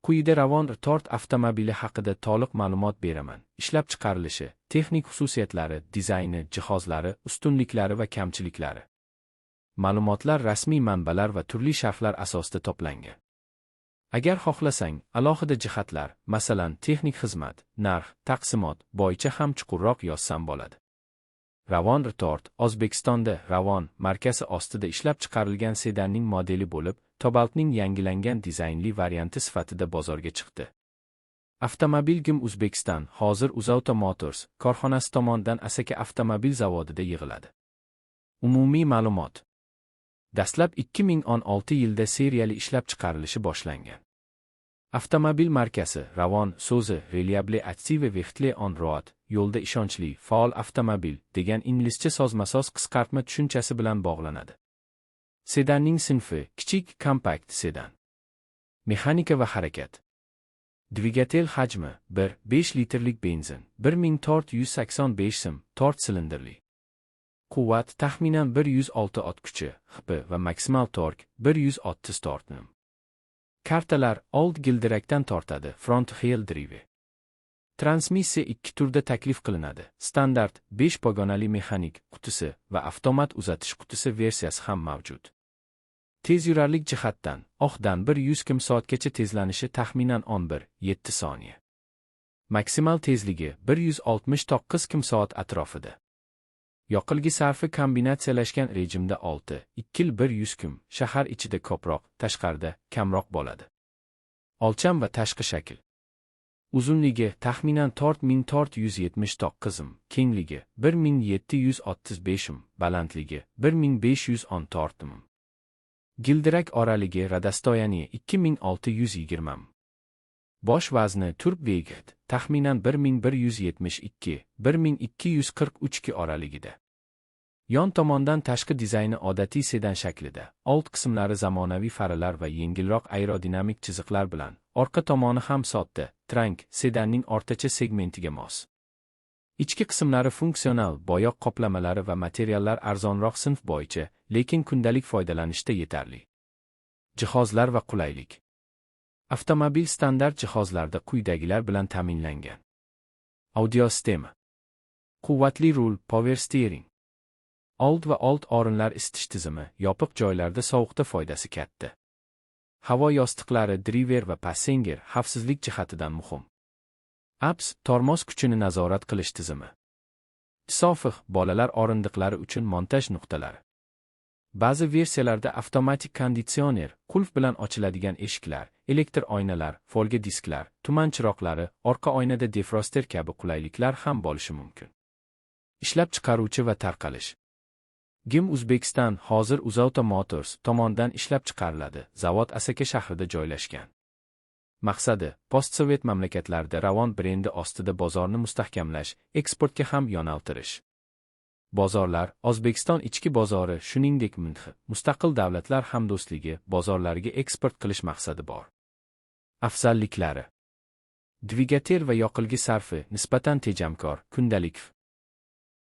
Quyida Ravon R-Tort avtomobili haqida to'liq ma'lumot beraman. Ishlab chiqarilishi, texnik xususiyatlari, dizayni, jihozlari, ustunliklari va kamchiliklari. Ma'lumotlar rasmiy manbalar va turli sharhlar asosida to'plangan. Agar xohlasang, alohida jihatlar, masalan, texnik xizmat, narx, taqsimot bo'yicha ham chuqurroq yozsam bo'ladi. Ravon R-Tort O'zbekistonda Ravon markasi ostida ishlab chiqarilgan sedanning modeli bo'lib, Tobaltning yangilangan dizaynli varianti sifatida bozorga chiqdi. Avtomobil GIM Uzbekistan hozir UzAuto Motors korxonasi tomonidan Asaka avtomobil zavodida yig'iladi. Umumiy ma'lumot. Dastlab 2016 yilda seriyali ishlab chiqarilishi boshlangan. Avtomobil markasi Ravon so'zi Reliable Active Vehicle on Road, yo'lda ishonchli, faol avtomobil degan inglizcha sozma-soz qisqartma tushunchasi bilan bog'lanadi. Sedanning sinfi kichik kompakt sedan. Mexanika va harakat. Dvigatel hajmi 1,5 litrlik benzin, 1485 sim, 4 silindrli. Quvvat taxminan 106 ot kuchi, HP va maksimal tork 130 tortnim. Kartalar old gildirakdan tortadi, front wheel drive. Transmissiya 2 turda taklif qilinadi. Standart 5 pogonali mexanik qutisi va avtomat uzatish qutisi versiyasi ham mavjud. Tezyurarlik jihatdan oqdan 100 km/soatgacha tezlanishi taxminan 11,7 soniya. Maksimal tezligi 169 km/soat atrofida. Yoqilgi sarfi kombinatsiyalashgan rejimda 6-2-100 km, shahar ichida ko'proq, tashqarida kamroq bo'ladi. O'lcham va tashqi shakl. Uzunligi taxminan 4479 m, kengligi 1735 m, balandligi 1514 m. Gildirak oraligi radostoyani 2620 m. Bosh vazni turb vegat taxminan 1172-1243 oraligida. Yon tomondan tashqi dizayni odatiy sedan shaklida, old qismlari zamonaviy faralar va yengilroq aerodinamik chiziqlar bilan, orqa tomoni ham sodda, trank sedanning o'rtacha segmentiga mos. Ichki qismlari funksional, bo'yoq qoplamalari va materiallar arzonroq sinf bo'yicha, lekin kundalik foydalanishda yetarli. Jihozlar va qulaylik. Avtomobil standart jihozlarda quyidagilar bilan ta'minlangan. Audio sistema. Quvvatli rul, power steering. Old va old o'rinlar isitish tizimi, yopiq joylarda sovuqda foydasi katta. Havo yostiqlari driver va passenger xavfsizlik jihatidan muhim. ABS tormoz kuchini nazorat qilish tizimi. Sofix bolalar o'rindiqlari uchun montaj nuqtalari. Ba'zi versiyalarda avtomatik konditsioner, qulf bilan ochiladigan eshiklar, elektr oynalar, folga disklar, tuman chiroqlari, orqa oynada defroster kabi qulayliklar ham bo'lishi mumkin. Ishlab chiqaruvchi va tarqalish. GIM Uzbekistan hozir UzAuto Motors tomonidan ishlab chiqariladi. Zavod Asaka shahrida joylashgan. Maqsadi postsovet mamlakatlarda Ravon brendi ostida bozorni mustahkamlash, eksportga ham yo'naltirish. Bozorlar O'zbekiston ichki bozori, shuningdek mustaqil davlatlar hamdo'stligi bozorlariga eksport qilish maqsadi bor. Afzalliklari. Dvigatel va yoqilgi sarfi nisbatan tejamkor, kundalik